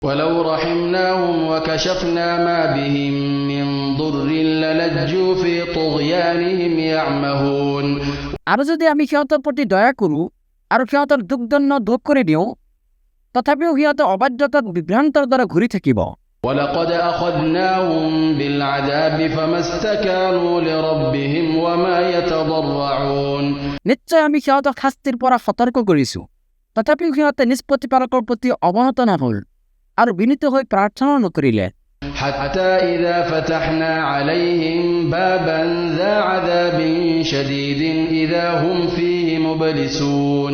ولو رحمناهم وكشفنا ما بهم من ضر للجوا في طغيانهم يعمهون আৰু যদি আমি সিহঁতৰ প্ৰতি দয়া কৰোঁ আৰু সিহঁতৰ দুখ দণ্ড দূৰ কৰি দিওঁ, তথাপিও সিহঁতে অবাধ্যতাত বিভ্ৰান্তৰ দ্বাৰা ঘূৰি থাকিব। ولقد أخذناهم بالعذاب فما استكانوا لربهم وما يتضرعون নিশ্চয় আমি সিহঁতক শাস্তিৰ পৰা সতৰ্ক কৰিছোঁ, তথাপিও সিহঁতে নিজ প্ৰতিপালকৰ প্ৰতি অৱনত নহ'ল আৰু বিনীত হৈ প্ৰাৰ্থনা নকৰিলে। حتى إذا فتحنا عليهم بابا ذا عذاب شديد إذا هم فيه مبلسون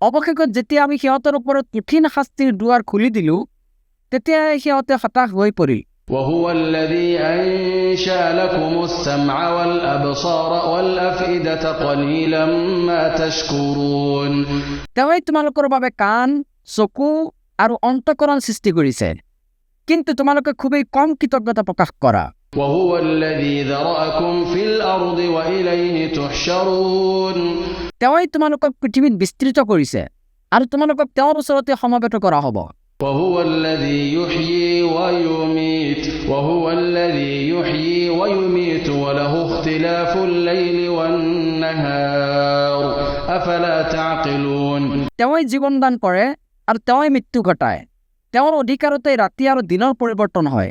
অৱশেষত যেতিয়া আমি সিহঁতৰ ওপৰত কঠিন শাস্তিৰ দুৱাৰ খুলি দিলোঁ, তেতিয়াই সিহঁতে হতাশ হৈ পৰিল। وهو الذي أنشأ لكم السمع والأبصار والأفئدة قليلا ما تشكرون তেওঁই তোমালোকৰ বাবে কাণ, চকু আৰু অন্তঃকৰণ সৃষ্টি কৰিছে, কিন্তু তোমালোকে খুবেই কম কৃতজ্ঞতা প্ৰকাশ কৰা। وهو الذي ذرأكم في الأرض وإليه تحشرون তেওঁই তোমালোকক পৃথিৱীত বিস্তৃত কৰিছে আৰু তোমালোকক তেওঁৰ ওচৰতে সমবেত কৰা হ'ব। وهو الذي يحيي ويميت وله اختلاف الليل والنهار أفلا تعقلون তেওঁই জীৱন দান কৰে আৰু তেওঁই মৃত্যু ঘটায়, তেওঁৰ অধিকাৰতে ৰাতি আৰু দিনৰ পৰিৱৰ্তন হয়,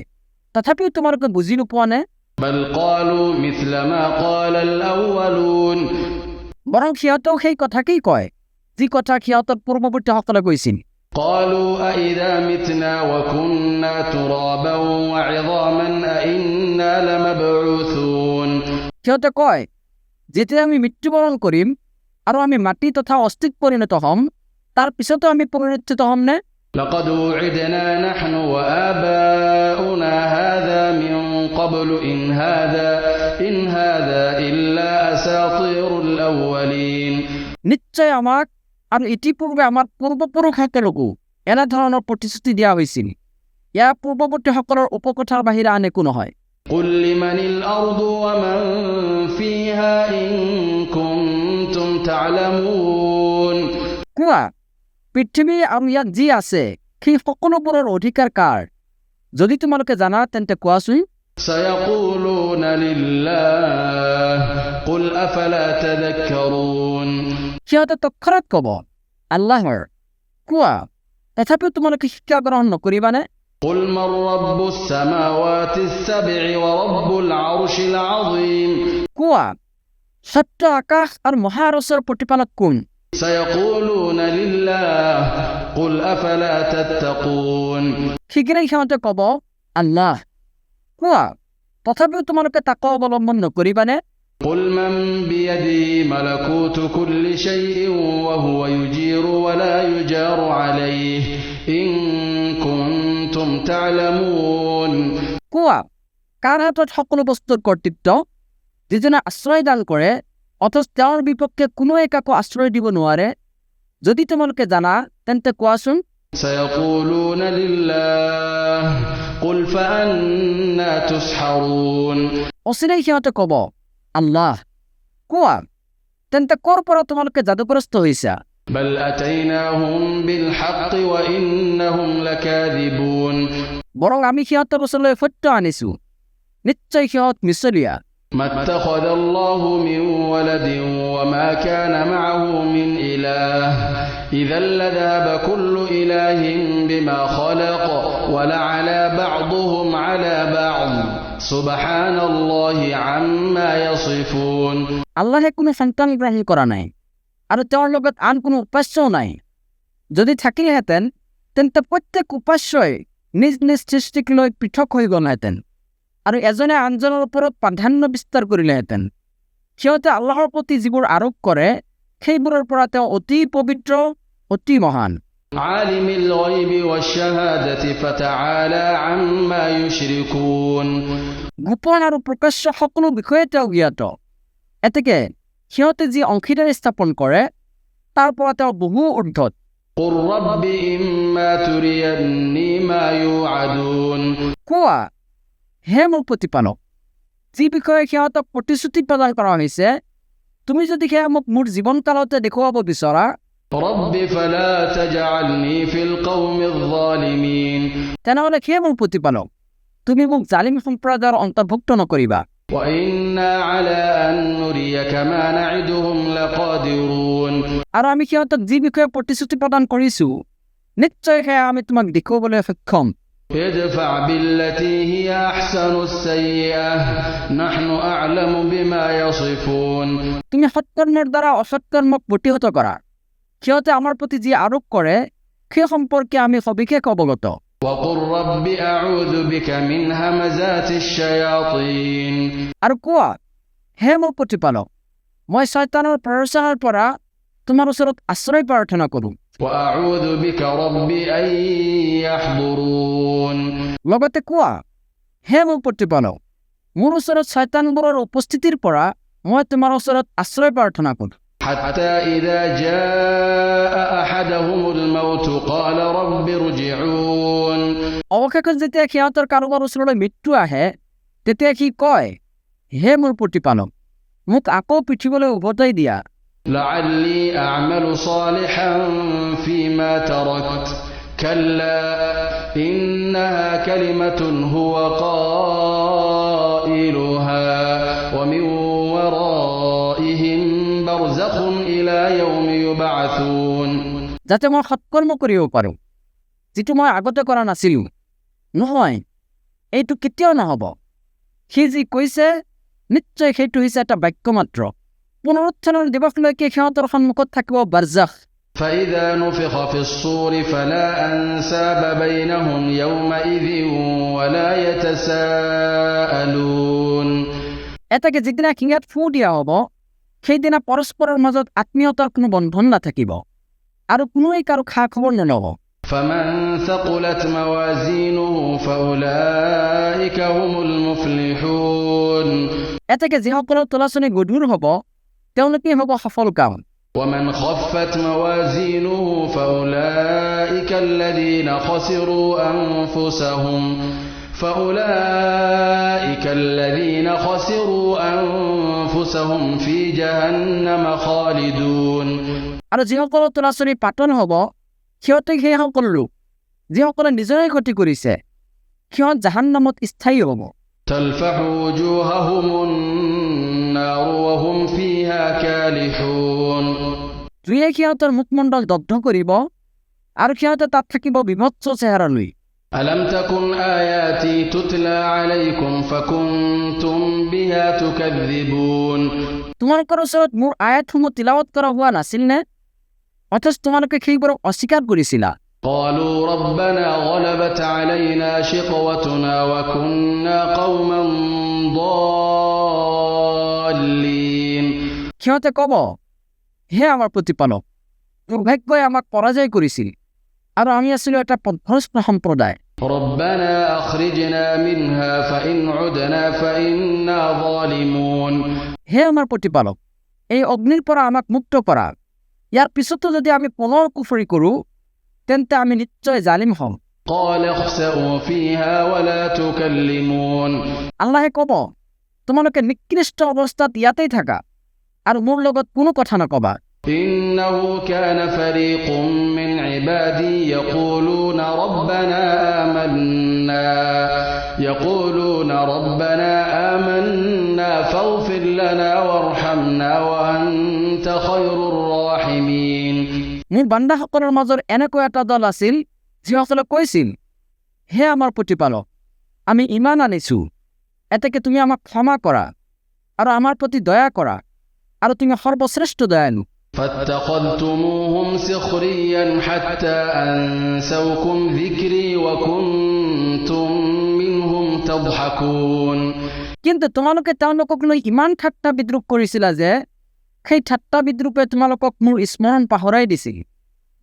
তথাপিও তোমালোকে বুজি নোপোৱা নে? بل قالوا مثل ما قال الأولون বৰং সিহঁতেও সেই কথাকেই কয় যি কথা সিহঁতৰ পূৰ্বৱৰ্তীসকলে কৈছিল। قالوا أإذا متنا وكنا ترابا وعظاما أإنا لمبعوثون সিহঁতে কয়, যেতিয়া আমি মৃত্যুবৰণ কৰিম আৰু আমি মাটি তথা অস্থিত পৰিণত হ'ম, তাৰ পিছতো আমি পুনৰুত্থিত হ'ম নে? لقد وعدنا نحن وآباؤنا هذا من قبل إن هذا إلا أساطير الأولين নিশ্চয় আমাক আৰু ইতিপূৰ্বে আমাৰ পূৰ্বপুৰুষসকলকো এনেধৰণৰ প্ৰতিশ্ৰুতি দিয়া হৈছিল, ইয়াৰ পূৰ্বৱৰ্তীসকলৰ উপকথাৰ বাহিৰে আন একো নহয়। قل لمن الأرض ومن فيها إن كنتم تعلمون কোৱা, পৃথিৱী আৰু ইয়াত যি আছে সেই সকলোবোৰৰ অধিকাৰ কাৰ? যদি তোমালোকে জানা তেন্তে কোৱাচোন। سيقولون لله قل أفلا تذكرون সিহঁতে তৎক্ষণাৎ ক'ব, আল্লাহৰ। কোৱা, তথাপিও তোমালোকে শিক্ষা গ্ৰহণ নকৰিবানে? قل من رب السماوات السبع ورب العرش العظيم কোৱা, সত্য আকাশ আৰু মহাৰছৰ প্ৰতিপালক কোন? سيقولون لله قل أفلا تتقون শীঘ্ৰেই সিহঁতে ক'ব, আল্লাহ। কোৱা, তথাপিও তোমালোকে তাক অৱলম্বন নকৰিবানে? قل من بيده ملكوت كل شيء وهو يجير ولا يجار عليه إن كنتم تعلمون কোৱা, কাৰ হাতত সকলো বস্তুৰ কৰ্তৃত্ব, যিজনে আশ্ৰয় দান কৰে অথচ তেওঁৰ বিপক্ষে কোনো একাকো আশ্ৰয় দিব নোৱাৰে? যদি তোমালোকে জানা তেন্তে কোৱাচোন। سيقولون لله قل فأنا تسحرون অচিৰেই সিহঁতে ক'ব, আল্লাহ। কোৱা, তেন্তে ক'ৰ পৰা তোমালোকে যাদুগ্ৰস্ত হৈছা? بل أتيناهم بالحق وإنهم لكاذبون বৰং আমি সিহঁতৰ ওচৰলৈ সত্য আনিছো, নিশ্চয় সিহঁত মিছলীয়া। ما اتخذ الله من ولد وما كان معه من إله إذا لذهب كل إله بما خلق ولعلى بعضهم على بعض سبحان الله عما يصفون আল্লাহে কোনো সন্তান গ্ৰহণ কৰা নাই আৰু তেওঁৰ লগত আন কোনো উপাস্যও নাই। যদি থাকিলেহেঁতেন তেন্তে প্ৰত্যেক উপাস্যই নিজ নিজ সৃষ্টিক লৈ পৃথক হৈ গ'লহেঁতেন আৰু এজনে আনজনৰ ওপৰত প্ৰাধান্য বিস্তাৰ কৰিলেহেঁতেন। সিহঁতে আল্লাহৰ প্ৰতি যিবোৰ আৰোপ কৰে সেইবোৰৰ পৰা তেওঁ অতি পবিত্ৰ, অতি মহান। عالم الغيب والشهادة فتعالى عما يشركون গোপন আৰু প্ৰকাশ্য সকলো বিষয়ে তেওঁ জ্ঞাত। এতেকে সিহঁতে যি অংশীদাৰী স্থাপন কৰে তাৰ পৰা তেওঁ বহু ঊৰ্ধত। قل رب إما تريني ما يوعدون কোৱা, হে মোৰ প্ৰতিপালক, যি বিষয়ে সিহঁতক প্ৰতিশ্ৰুতি প্ৰদান কৰা হৈছে, তুমি যদি সেয়া মোক মোৰ জীৱনকালতে দেখুৱাব বিচৰা رب فلا تجعلني في القوم الظالمين তেনেহ'লে হে মোৰ প্ৰতিপালক, তুমি মোক জালিম সম্প্ৰদায়ৰ অন্তৰ্ভুক্ত নকৰিবা। وإنا على أن نريك ما نعدهم لقادرون আৰু আমি সিহঁতক যি বিষয়ে প্ৰতিশ্ৰুতি প্ৰদান কৰিছোঁ, নিশ্চয় সেয়া আমি তোমাক দেখুৱাবলৈ সক্ষম। ادفع بالتي هي أحسن السيئة نحن أعلم بما يصفون তুমি সৎকৰ্মৰ দ্বাৰা অসৎকৰ্মক প্ৰতিহত কৰা। সিহঁতে আমাৰ প্ৰতি যি আৰোপ কৰে সেই সম্পৰ্কে আমি সবিশেষ অৱগত। وقل رب أعوذ بك من همزات الشياطين আৰু কোৱা, হে মোৰ প্ৰতিপালক, মই শয়তানৰ প্ৰৰোচনাৰ পৰা তোমাৰ ওচৰত আশ্ৰয় প্ৰাৰ্থনা কৰোঁ। وأعوذ بك رب أن يحضرون লগতে কোৱা, হে মোৰ প্ৰতিপালক, মোৰ ওচৰত শয়তানবোৰৰ উপস্থিতিৰ পৰা মই তোমাৰ ওচৰত আশ্ৰয় প্ৰাৰ্থনা কৰোঁ। حتى إذا جاء أحدهم الموت قال رب ارجعون অৱশেষত যেতিয়া সিহঁতৰ কাৰোবাৰ ওচৰলৈ মৃত্যু আহে, তেতিয়া সি কয়, হে মোৰ প্ৰতিপালক, মোক আকৌ পৃথিৱীলৈ উভতাই দিয়া। لعلي أعمل صالحا فيما تركت كلا إنها كلمة هو قائلها ومن ورائهم برزخ إلى يوم يبعثون যাতে মই সৎকৰ্ম কৰিব পাৰোঁ, যিটো মই আগতে কৰা নাছিলোঁ। নহয়, এইটো কেতিয়াও নহ'ব। সি যি কৈছে, নিশ্চয় সেইটো হৈছে এটা বাক্য মাত্ৰ। পুনৰুত্থানৰ দিৱসলৈকে সিহঁতৰ সন্মুখত থাকিব বাৰজাখ। فإذا نفخ في الصور فلا أنساب بينهم يومئذ ولا يتساءلون এটাকে যিদিনা শিঙাত ফু দিয়া হ'ব, সেইদিনা পৰস্পৰৰ মাজত আত্মীয়তাৰ কোনো বন্ধন নাথাকিব আৰু কোনোৱে কাৰো খা খবৰ নল'ব। فمن ثقلت موازينه فأولئك هم المفلحون এটাকে যিসকলৰ তোলাচনি গধুৰ হ'ব, তেওঁলোকেই হ'ব সফল কাম। ومن خفت موازينه فأولئك الذين خسروا أنفسهم في جهنم خالدون আৰু যিসকলৰ তোলাচনি পাতন হ'ব, সিহঁতে সেইসকল লোক যিসকলে নিজৰে ক্ষতি কৰিছে, সিহঁত জাহান্নামত স্থায়ী হ'ব। تلفح وجوههم النار وهم فيها كالحون জুয়ে সিহঁতৰ মুখমণ্ডল দগ্ধ কৰিব আৰু সিহঁতে তাত থাকিব বিভৎস চেহেৰালৈ। ألم تكن آياتي تتلى عليكم فكنتم بها تكذبون তোমালোকৰ ওচৰত মোৰ আয়াতসমূহ তিলাৱত কৰা হোৱা নাছিল নে? অথচ তোমালোকে সেইবোৰক অস্বীকাৰ কৰিছিলা। قالوا ربنا غلبت علينا شقوتنا وكنا قوما ضالين সিহঁতে ক'ব, হে আমাৰ প্ৰতিপালক, দুৰ্ভাগ্যই আমাক পৰাজয় কৰিছিল আৰু আমি আছিলোঁ এটা পথভ্ৰষ্ট সম্প্ৰদায়। ربنا أخرجنا منها فإن عدنا فإنا ظالمون হে আমাৰ প্ৰতিপালক, এই অগ্নিৰ পৰা আমাক মুক্ত কৰা। ইয়াৰ পিছতো যদি আমি পুনৰ কুফৰি কৰোঁ, তেন্তে আমি নিশ্চয় জালিম হ'ম। قال اخسئوا فيها ولا تكلمون আল্লাহে ক'ব, তোমালোকে নিকৃষ্ট অৱস্থাত ইয়াতেই থাকা আৰু মোৰ লগত কোনো কথা নকবা। إنه كان فريق من عبادي يقولون ربنا آمنا فاغفر لنا وارحمنا وأنت خير الراحمين মোৰ বান্দাসকলৰ মাজৰ এনেকুৱা এটা দল আছিল, যিসকলে কৈছিল, হে আমাৰ প্ৰতিপালক, আমি ইমান আনিছোঁ, এতেকে তুমি আমাক ক্ষমা কৰা আৰু আমাৰ প্ৰতি দয়া কৰা, আৰু তুমি সৰ্বশ্ৰেষ্ঠ দয়ালু। فاتخذتموهم سخريا حتى أنسوكم ذكري وكنتم منهم تضحكون কিন্তু তোমালোকে তেওঁলোকক লৈ ইমান ঠাট্টা বিদ্ৰূপ কৰিছিলা যে সেই ঠাট্টা বিদ্ৰূপে তোমালোকক মোৰ স্মৰণ পাহৰাই দিছিল।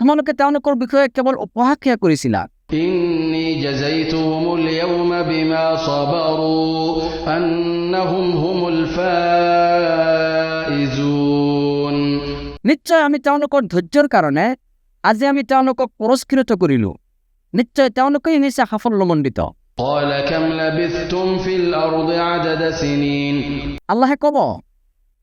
তোমালোকে তেওঁলোকৰ বিষয়ে কেৱল উপহাসহে কৰিছিলা। إني جزيتهم اليوم بما صبروا أنهم هم الفائزون নিশ্চয় আমি তেওঁলোকৰ ধৈৰ্যৰ কাৰণে আজি আমি তেওঁলোকক পুৰস্কৃত কৰিলোঁ। নিশ্চয় তেওঁলোকেই হৈছে সাফল্যমণ্ডিত। قال كم لبثتم في الأرض عدد سنين আল্লাহে ক'ব,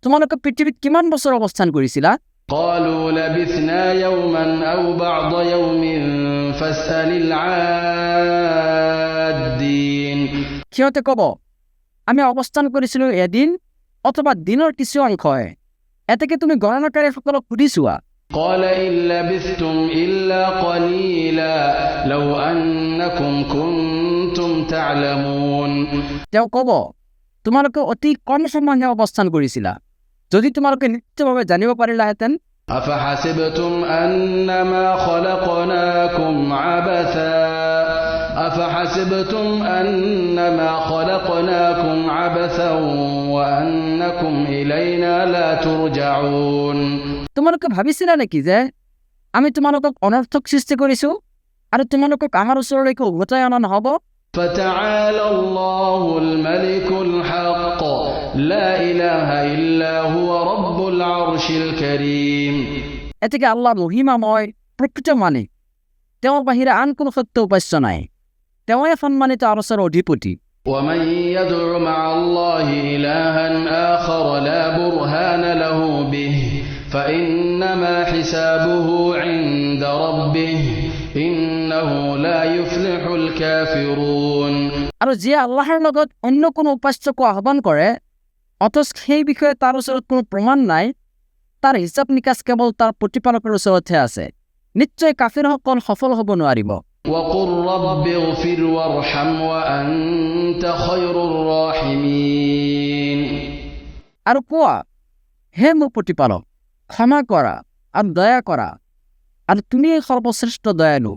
তোমালোকে পৃথিৱীত কিমান বছৰ অৱস্থান কৰিছিলা? قالوا لبثنا يوما أو بعض يوم فاسأل العادين সিহঁতে ক'ব, আমি অৱস্থান কৰিছিলোঁ এদিন অথবা দিনৰ কিছু অংশহে, এতেকে তুমি গণনাকাৰীসকলক সুধি চোৱা। قال إن لبثتم إلا قليلا لو أنكم كنتم تعلمون তেওঁ ক'ব, তোমালোকে অতি কম সময়হে অৱস্থান কৰিছিলা, যদি তোমালোকে নিশ্চিতভাৱে জানিব পাৰিলাহেঁতেন। أفحسبتم أنما خلقناكم عبثا وأنكم إلينا لا ترجعون তোমালোকে ভাবিছিলা নেকি যে আমি তোমালোকক অনৰ্থক সৃষ্টি কৰিছো আৰু তোমালোকক আমাৰ ওচৰলৈকে উভতাই অনা নহ'ব? فتعالى الله الملك الحق لا إله إلا هو رب العرش الكريم এতেকে আল্লাহ মহিমাময় প্ৰকৃত মালিক, তেওঁৰ বাহিৰে আন কোনো সত্য উপাস্য নাই, তেওঁৱে সন্মানিত আৰচৰ অধিপতি। ومن يدع مع الله إلها آخر لا برهان له به فإنما حسابه عند ربه إنه لا يفلح الكافرون আৰু যিয়ে আল্লাহৰ লগত অন্য কোনো উপাস্যক আহ্বান কৰে অথচ সেই বিষয়ে তাৰ ওচৰত কোনো প্ৰমাণ নাই, তাৰ হিচাপ নিকাচ কেৱল তাৰ প্ৰতিপালকৰ ওচৰতহে আছে, নিশ্চয় কাফিৰসকল সফল হ'ব নোৱাৰিব। وقل رب اغفر وارحم وأنت خير الراحمين আৰু কোৱা, হে মোৰ প্ৰতিপালক, ক্ষমা কৰা আৰু দয়া কৰা, আৰু তুমিয়েই সৰ্বশ্ৰেষ্ঠ দয়ালু।